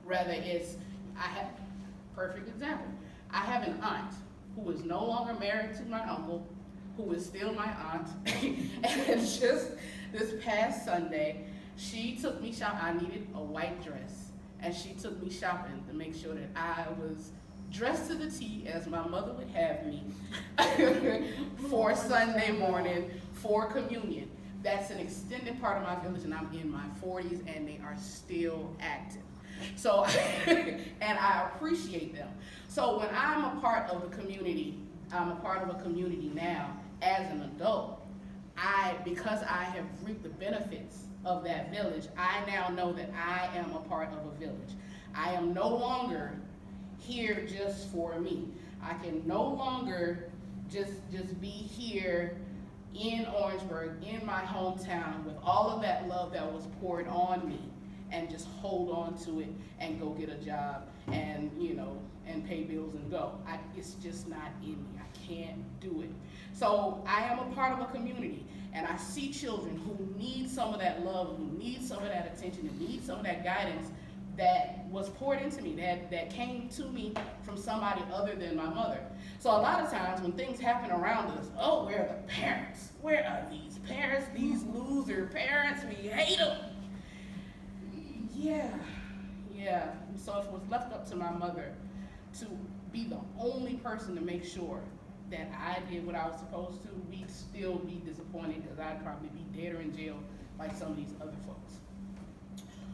Rather I have, perfect example, I have an aunt who is no longer married to my uncle, who is still my aunt, and just this past Sunday, she took me shopping. I needed a white dress, and she took me shopping to make sure that I was dressed to the T as my mother would have me for Sunday morning for communion. That's an extended part of my village, and I'm in my 40s, and they are still active. So, and I appreciate them. So when I'm a part of the community, I'm a part of a community now as an adult, because I have reaped the benefits of that village, I now know that I am a part of a village. I am no longer here just for me. I can no longer just be here in Orangeburg, in my hometown, with all of that love that was poured on me, and just hold on to it and go get a job and, and pay bills and go. It's just not in me. I can't do it. So I am a part of a community, and I see children who need some of that love, who need some of that attention, and need some of that guidance that was poured into me, that came to me from somebody other than my mother. So a lot of times when things happen around us, oh, where are the parents? Where are these parents? These loser parents, we hate them. Yeah. And so if it was left up to my mother to be the only person to make sure that I did what I was supposed to, we'd still be disappointed, because I'd probably be dead or in jail like some of these other folks.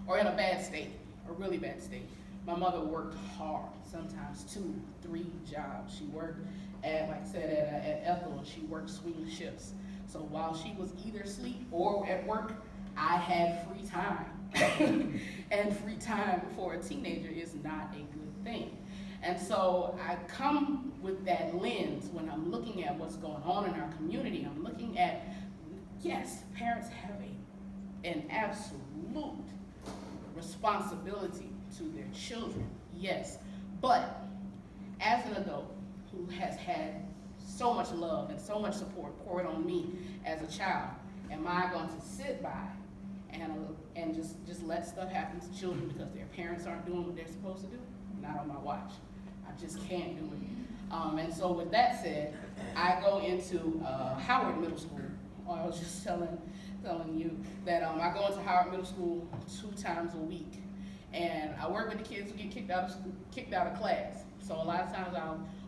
Or in a bad state, a really bad state. My mother worked hard, sometimes 2, 3 jobs. She worked at, like I said, at Ethel, and she worked swing shifts. So while she was either asleep or at work, I had free time. And free time for a teenager is not a good thing. And so I come with that lens when I'm looking at what's going on in our community. I'm looking at, yes, parents have an absolute responsibility to their children, yes. But as an adult who has had so much love and so much support poured on me as a child, am I going to sit by and just let stuff happen to children because their parents aren't doing what they're supposed to do? Not on my watch. I just can't do it. And so with that said, I go into Howard Middle School. I was just telling you that I go into Howard Middle School 2 times a week. And I work with the kids who get kicked out of class. So a lot of times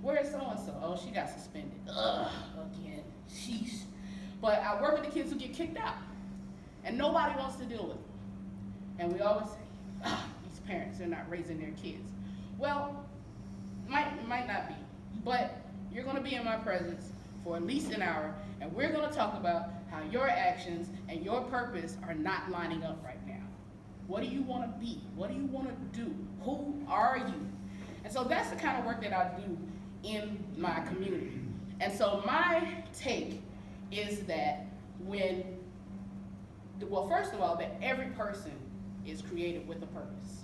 where's so-and-so? Oh, she got suspended. Ugh, again, sheesh. But I work with the kids who get kicked out. And nobody wants to deal with it. And we always say, these parents, they're not raising their kids. Well, might not be, but you're gonna be in my presence for at least an hour, and we're gonna talk about how your actions and your purpose are not lining up right now. What do you wanna be? What do you wanna do? Who are you? And so that's the kind of work that I do in my community. And so my take is that first of all, that every person is created with a purpose.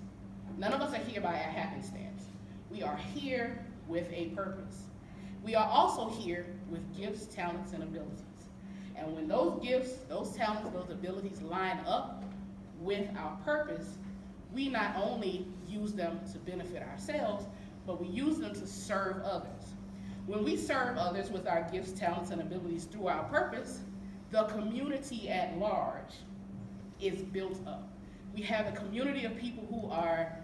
None of us are here by a happenstance. We are here with a purpose. We are also here with gifts, talents, and abilities. And when those gifts, those talents, those abilities line up with our purpose, we not only use them to benefit ourselves, but we use them to serve others. When we serve others with our gifts, talents, and abilities through our purpose, the community at large is built up. We have a community of people who are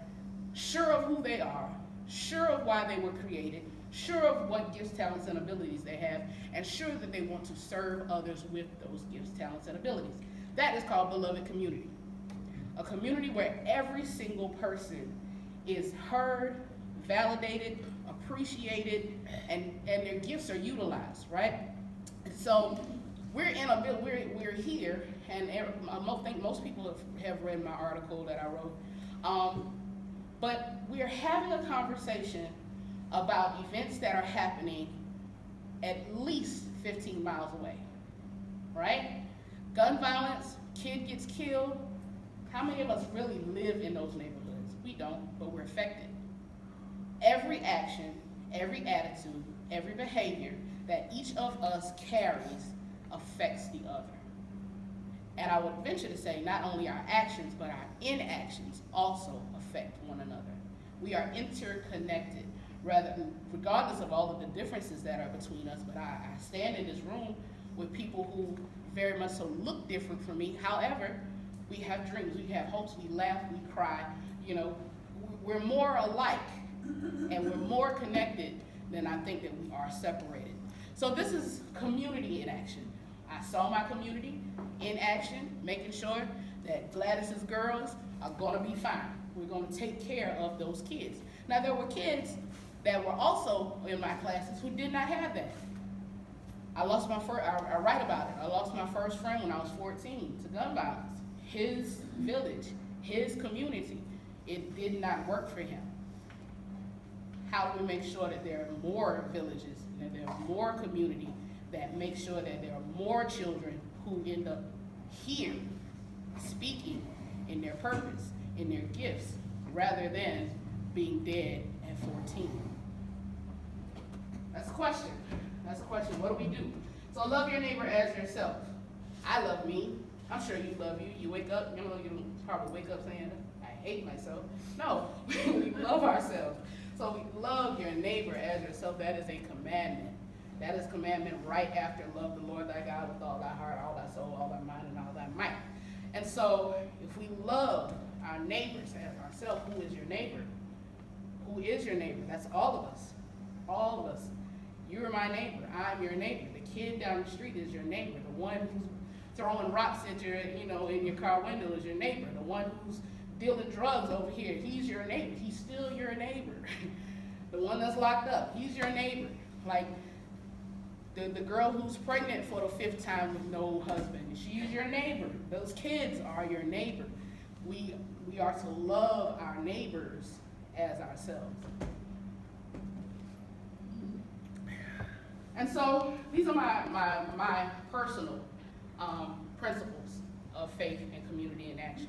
sure of who they are, sure of why they were created, sure of what gifts, talents, and abilities they have, and sure that they want to serve others with those gifts, talents, and abilities. That is called beloved community. A community where every single person is heard, validated, appreciated, and their gifts are utilized, right? And so we're here, and I think most people have read my article that I wrote, but we're having a conversation about events that are happening at least 15 miles away, right? Gun violence, kid gets killed. How many of us really live in those neighborhoods? We don't, but we're affected. Every action, every attitude, every behavior that each of us carries affects the other. And I would venture to say not only our actions, but our inactions also affect one another. We are interconnected, regardless of all of the differences that are between us. But I stand in this room with people who very much so look different from me. However, we have dreams, we have hopes, we laugh, we cry. You know, we're more alike and we're more connected than I think that we are separated. So this is community in action. I saw my community in action, making sure that Gladys's girls are gonna be fine. We're gonna take care of those kids. Now there were kids that were also in my classes who did not have that. I lost my first, I write about it. I lost my first friend when I was 14 to gun violence. His village, his community, it did not work for him. How do we make sure that there are more villages, that there are more community, that make sure that there are more children who end up here speaking in their purpose, in their gifts, rather than being dead at 14? That's a question. That's a question. What do we do? So love your neighbor as yourself. I love me. I'm sure you love you. You wake up, you probably wake up saying, I hate myself. No, we love ourselves. So we love your neighbor as yourself. That is a commandment. That is commandment right after love the Lord thy God with all thy heart, all thy soul, all thy mind, and all thy might. And so if we love our neighbors as ourselves, who is your neighbor? Who is your neighbor? That's all of us. All of us. You're my neighbor. I'm your neighbor. The kid down the street is your neighbor. The one who's throwing rocks at your, in your car window is your neighbor. The one who's dealing drugs over here, he's your neighbor. He's still your neighbor. The one that's locked up, he's your neighbor. Like the girl who's pregnant for the 5th time with no husband, she's your neighbor. Those kids are your neighbor. We are to love our neighbors as ourselves. And so these are my personal principles of faith and community in action.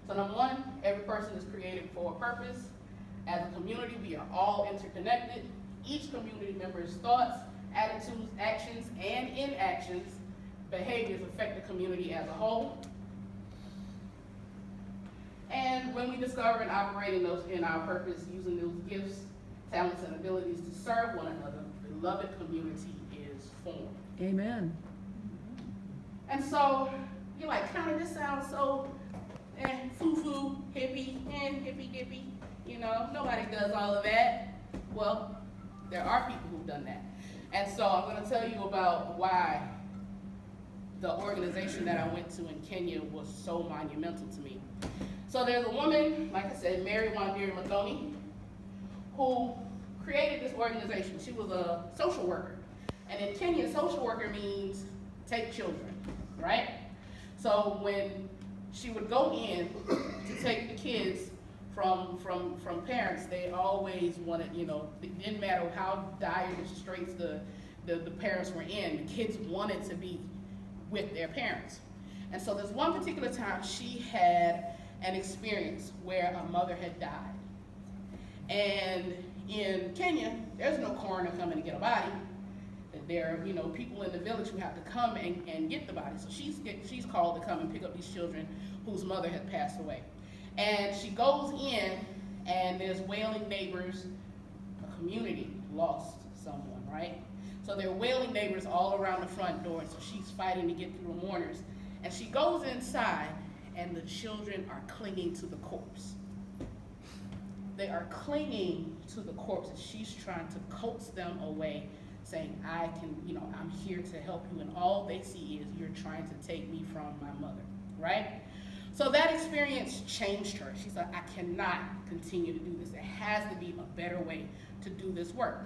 So number one, every person is created for a purpose. As a community, we are all interconnected. Each community member's thoughts, attitudes, actions, and inactions, behaviors affect the community as a whole. And when we discover and operate in our purpose, using those gifts, talents, and abilities to serve one another, beloved community is formed. Amen. And so you're like, kind of this sounds so foo-foo, hippie, hippie-dippy. Nobody does all of that. Well, there are people who've done that. And so I'm going to tell you about why the organization that I went to in Kenya was so monumental to me. So there's a woman, like I said, Mary Wanderi Muthoni, who created this organization. She was a social worker. And in Kenya, social worker means take children, right? So when she would go in to take the kids from parents, they always wanted, it didn't matter how dire the straits the parents were in, the kids wanted to be with their parents. And so there's one particular time she had an experience where a mother had died. And in Kenya, there's no coroner coming to get a body. There are, people in the village who have to come and get the body. So she's called to come and pick up these children whose mother had passed away. And she goes in, and there's wailing neighbors. A community lost someone, right? So there are wailing neighbors all around the front door, so she's fighting to get through the mourners. And she goes inside, and the children are clinging to the corpse. They are clinging to the corpse, and she's trying to coax them away, saying, I'm here to help you, and all they see is you're trying to take me from my mother, right? So that experience changed her. She said, I cannot continue to do this. There has to be a better way to do this work.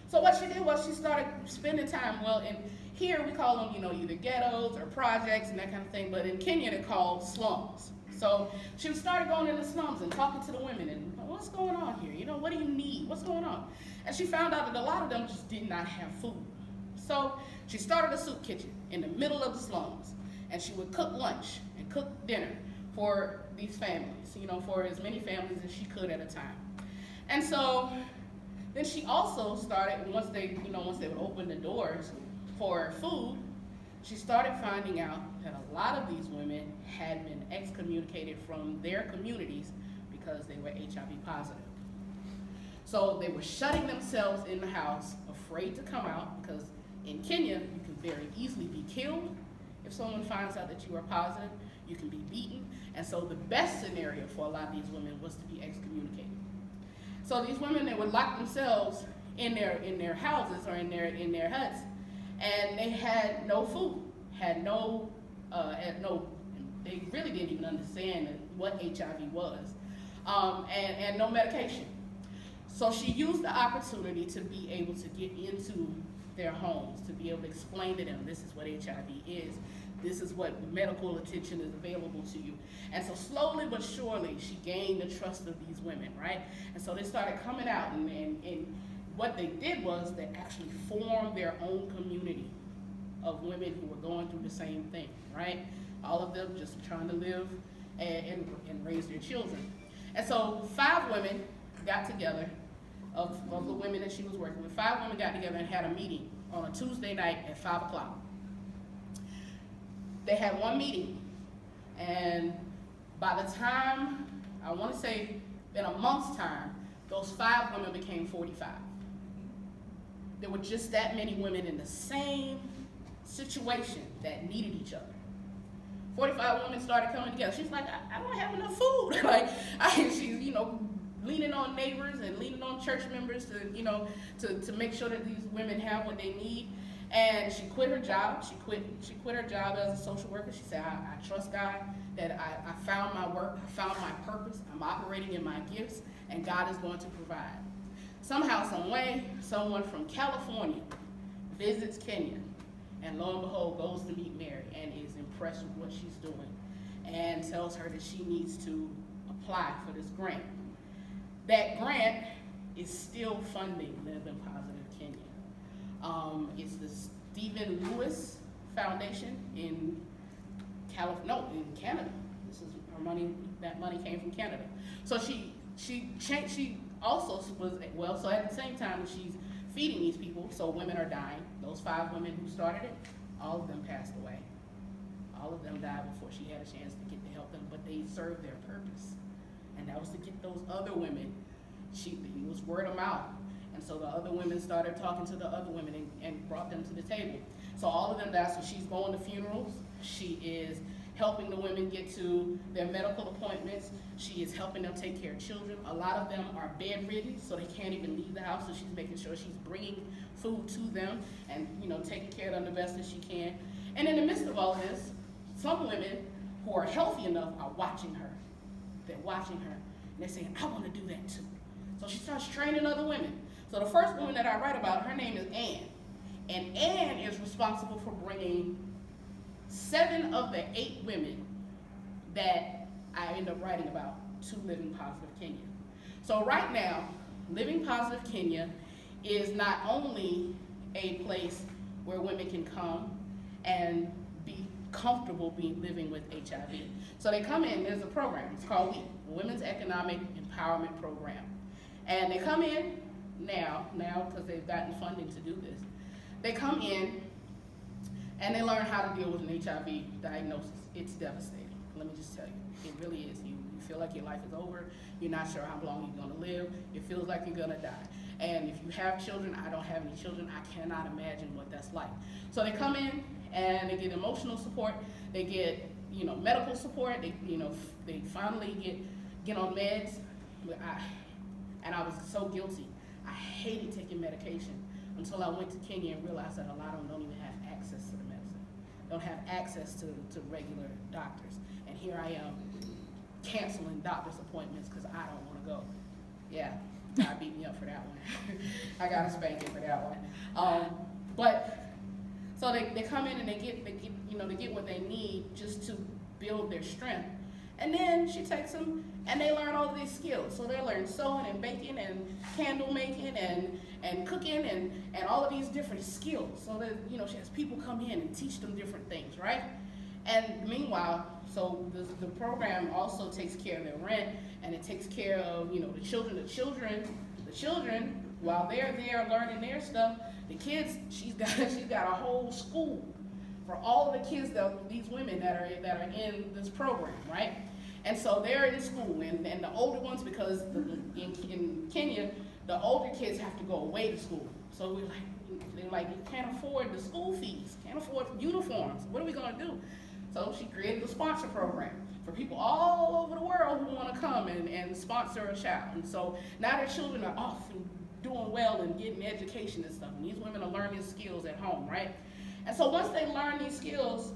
So what she did was she started spending time, and here we call them, either ghettos or projects and that kind of thing, but in Kenya they're called slums. So she started going in the slums and talking to the women and, what's going on here? What do you need? What's going on? And she found out that a lot of them just did not have food. So she started a soup kitchen in the middle of the slums, and she would cook lunch and cook dinner for these families, for as many families as she could at a time. And so then she also started, once they would open the doors for food, she started finding out that a lot of these women had been excommunicated from their communities because because they were HIV positive. So they were shutting themselves in the house, afraid to come out, because in Kenya, you can very easily be killed. If someone finds out that you are positive, you can be beaten. And so the best scenario for a lot of these women was to be excommunicated. So these women, they would lock themselves in their houses or in their huts, and they had no food, they really didn't even understand what HIV was, and no medication. So she used the opportunity to be able to get into their homes, to be able to explain to them, this is what HIV is, this is what medical attention is available to you. And so slowly but surely, she gained the trust of these women, right? And so they started coming out, and what they did was they actually formed their own community of women who were going through the same thing, right? All of them just trying to live and raise their children. And so 5 women got together, of the women that she was working with, 5 women got together and had a meeting on a Tuesday night at 5 o'clock. They had one meeting, and by the time, I want to say in a month's time, those 5 women became 45. There were just that many women in the same situation that needed each other. 45 women started coming together. She's like, I don't have enough food. She's, leaning on neighbors and leaning on church members to make sure that these women have what they need. And she quit her job. She quit her job as a social worker. She said, I trust God that I found my work, I found my purpose, I'm operating in my gifts, and God is going to provide. Somehow, some way, someone from California visits Kenya, and lo and behold, goes to meet Mary and is impressed with what she's doing and tells her that she needs to apply for this grant. That grant is still funding Live in Positive Kenya. It's the Stephen Lewis Foundation in Canada. This is her money. That money came from Canada. So she also was, so at the same time that she's feeding these people, so women are dying. Those 5 women who started it, all of them passed away. All of them died before she had a chance to get to help them, but they served their purpose. And that was to get those other women. It was word of mouth. And so the other women started talking to the other women and brought them to the table. So all of them died. So she's going to funerals. She is helping the women get to their medical appointments. She is helping them take care of children. A lot of them are bedridden, so they can't even leave the house. So she's making sure she's bringing food to them and taking care of them the best that she can. And in the midst of all of this, some women who are healthy enough are watching her. They're watching her, and they're saying, I want to do that too. So she starts training other women. So the first woman that I write about, her name is Ann. And Ann is responsible for bringing 7 of the 8 women that I end up writing about to Living Positive Kenya. So right now, Living Positive Kenya is not only a place where women can come and be comfortable living with HIV. So they come in, there's a program, it's called WEAP, Women's Economic Empowerment Program. And they come in now because they've gotten funding to do this. They come in and they learn how to deal with an HIV diagnosis. It's devastating. Let me just tell you, it really is. You feel like your life is over. You're not sure how long you're gonna live. It feels like you're gonna die. And if you have children, I don't have any children, I cannot imagine what that's like. So they come in and they get emotional support, they get medical support, they finally get on meds. And I was so guilty. I hated taking medication until I went to Kenya and realized that a lot of them don't even have access to the medicine, don't have access to regular doctors. And here I am canceling doctor's appointments because I don't want to go. Yeah, God beat me up for that one. I got a spanking for that one. But so they come in and they get what they need just to build their strength. And then she takes them and they learn all of these skills. So they learn sewing and baking and candle making and cooking and all of these different skills. So that she has people come in and teach them different things, right? And meanwhile, so the program also takes care of their rent, and it takes care of the children. The children, while they're there learning their stuff, the kids, she's got a whole school for all of the kids, these women that are in this program, right? And so they're in school, and the older ones, because in Kenya, the older kids have to go away to school. So they're like, you can't afford the school fees, can't afford uniforms. What are we gonna do? So she created a sponsor program for people all over the world who want to come and sponsor a child. And so now their children are off and doing well and getting education and stuff. And these women are learning skills at home, right? And so once they learn these skills,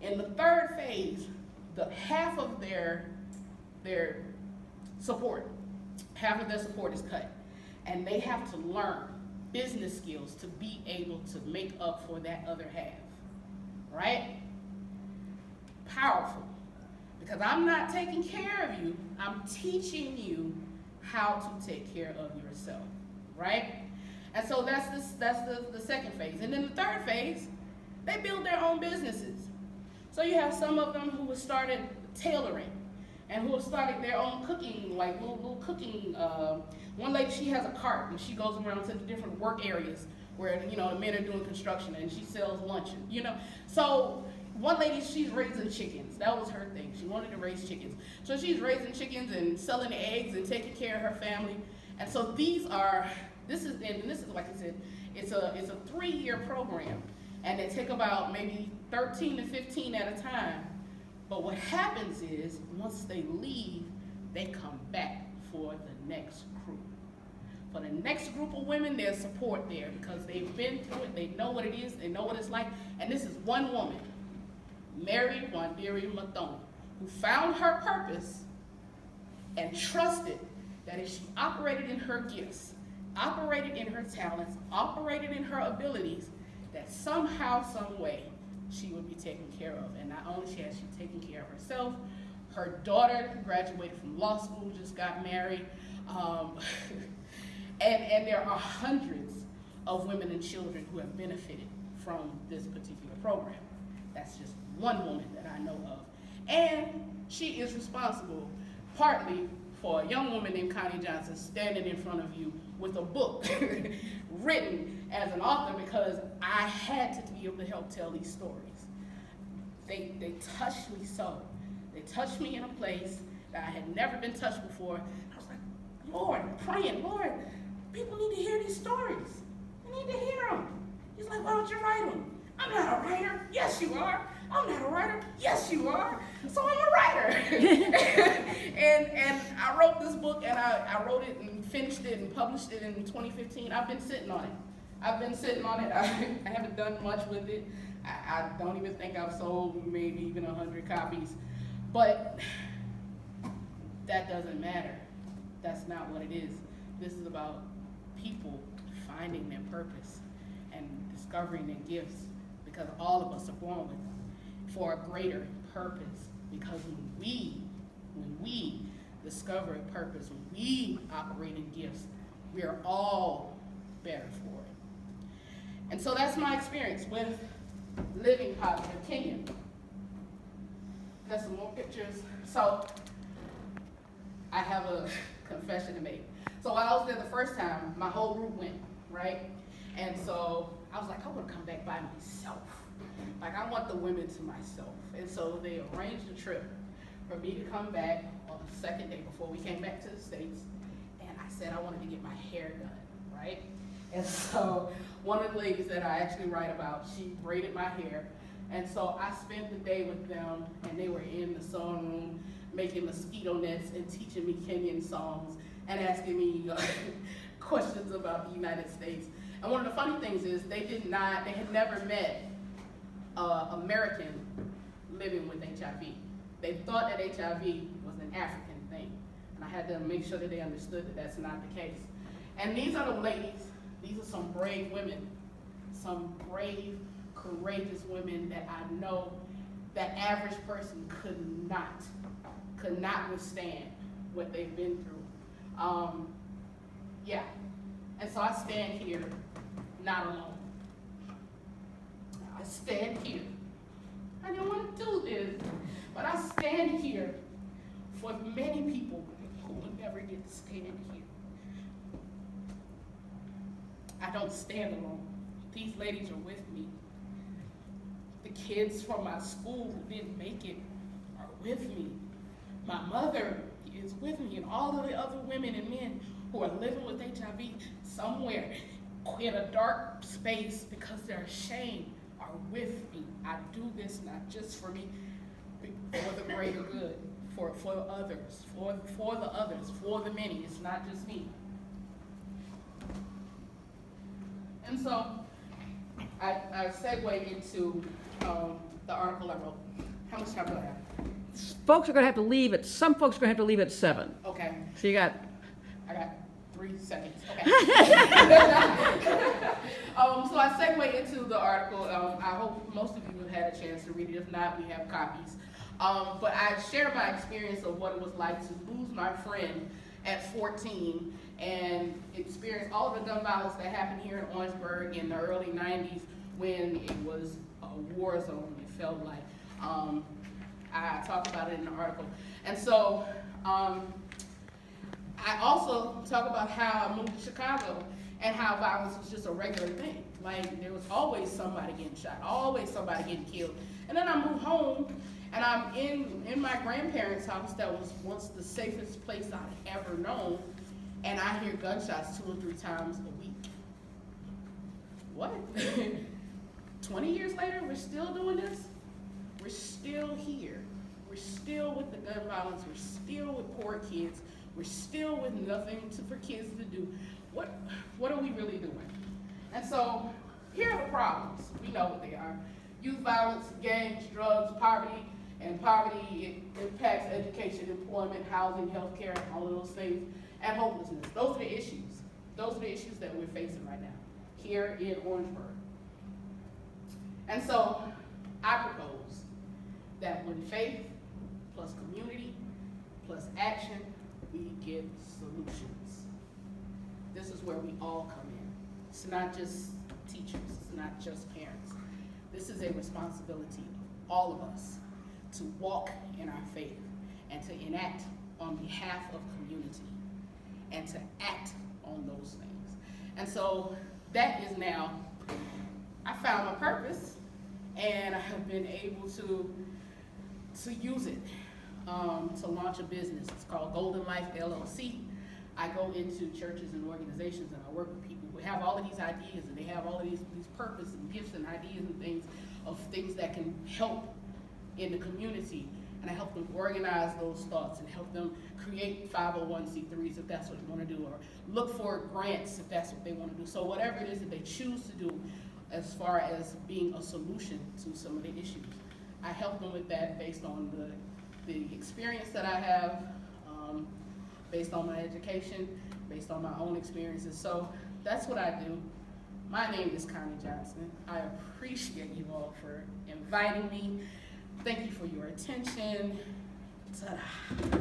in the third phase, half of their support is cut. And they have to learn business skills to be able to make up for that other half, right? Powerful. Because I'm not taking care of you, I'm teaching you how to take care of yourself, right? And so that's the second phase. And then the third phase, they build their own businesses. So you have some of them who have started tailoring and who have started their own cooking, like little cooking. One lady, she has a cart and she goes around to the different work areas where, the men are doing construction, and she sells lunch, So one lady, she's raising chickens. That was her thing. She wanted to raise chickens. So she's raising chickens and selling the eggs and taking care of her family. And so this is like I said, it's a 3-year program. And they take about maybe 13 to 15 at a time. But what happens is, once they leave, they come back for the next group. For the next group of women, there's support there because they've been through it, they know what it is, they know what it's like. And this is one woman, Mary Wanderi Mathon, who found her purpose and trusted that if she operated in her gifts, operated in her talents, operated in her abilities, that somehow, some way, she would be taken care of. And not only has she taken care of herself, her daughter graduated from law school, just got married, and there are hundreds of women and children who have benefited from this particular program. That's just one woman that I know of. And she is responsible partly for a young woman named Connie Johnson standing in front of you with a book written as an author, because I had to be able to help tell these stories. They touched me so. They touched me in a place that I had never been touched before. I was like, Lord, praying, Lord, people need to hear these stories. They need to hear them. He's like, why don't you write them? I'm not a writer. Yes, you are. I'm not a writer. Yes, you are. So I'm a writer. and I wrote this book, and I wrote it and finished it and published it in 2015. I've been sitting on it. I haven't done much with it. I don't even think I've sold maybe even 100 copies. But that doesn't matter. That's not what it is. This is about people finding their purpose and discovering their gifts, because all of us are born with them for a greater purpose. Because when we discover a purpose, when we operate in gifts, we are all better for it. And so that's my experience with Living Positive Kenya. Got some more pictures. So I have a confession to make. So while I was there the first time, my whole group went, right? And so I was like, I want to come back by myself. Like, I want the women to myself. And so they arranged a trip for me to come back on the second day before we came back to the States. And I said I wanted to get my hair done, right? And so one of the ladies that I actually write about, she braided my hair. And so I spent the day with them, and they were in the sewing room making mosquito nets and teaching me Kenyan songs and asking me questions about the United States. And one of the funny things is they had never met an American living with HIV. They thought that HIV was an African thing. And I had to make sure that they understood that that's not the case. And these are the ladies. These are some brave women, some brave, courageous women that I know that average person could not withstand what they've been through. Yeah. And so I stand here not alone. I stand here. I didn't want to do this, but I stand here for many people who will never get to stand here. I don't stand alone. These ladies are with me. The kids from my school who didn't make it are with me. My mother is with me, and all of the other women and men who are living with HIV somewhere in a dark space because they're ashamed are with me. I do this not just for me, but for the greater good, for others, for the others, for the many. It's not just me. And so I segue into the article I wrote. How much time do I have? Folks are going to have to leave at, some folks are going to have to leave at 7. Okay. So you got, I got 3 seconds. Okay. So I segue into the article. I hope most of you have had a chance to read it. If not, we have copies. But I share my experience of what it was like to lose my friend at 14 and experience all of the gun violence that happened here in Orangeburg in the early 90s when it was a war zone, it felt like. I talk about it in the article. And so I also talk about how I moved to Chicago and how violence was just a regular thing. Like, there was always somebody getting shot, always somebody getting killed. And then I moved home, and I'm in my grandparents' house that was once the safest place I'd ever known, and I hear gunshots 2 or 3 times a week. What? 20 years later, we're still doing this? We're still here. We're still with the gun violence. We're still with poor kids. We're still with nothing for kids to do. What are we really doing? And so here are the problems. We know what they are. Youth violence, gangs, drugs, poverty, and poverty impacts education, employment, housing, healthcare, all of those things, and hopelessness. Those are the issues. Those are the issues that we're facing right now here in Orangeburg. And so I propose that when faith plus community plus action, we get solutions. This is where we all come in. It's not just teachers, it's not just parents. This is a responsibility of all of us to walk in our faith and to enact on behalf of community and to act on those things. And so that is now, I found my purpose and I have been able to use it to launch a business. It's called Golden Life LLC. I go into churches and organizations and I work with people who have all of these ideas and they have all of these purpose and gifts and ideas and things that can help in the community. And I help them organize those thoughts and help them create 501c3s if that's what they want to do, or look for grants if that's what they want to do. So whatever it is that they choose to do as far as being a solution to some of the issues, I help them with that based on the experience that I have, based on my education, based on my own experiences. So that's what I do. My name is Connie Johnson. I appreciate you all for inviting me. Thank you for your attention. Ta-da.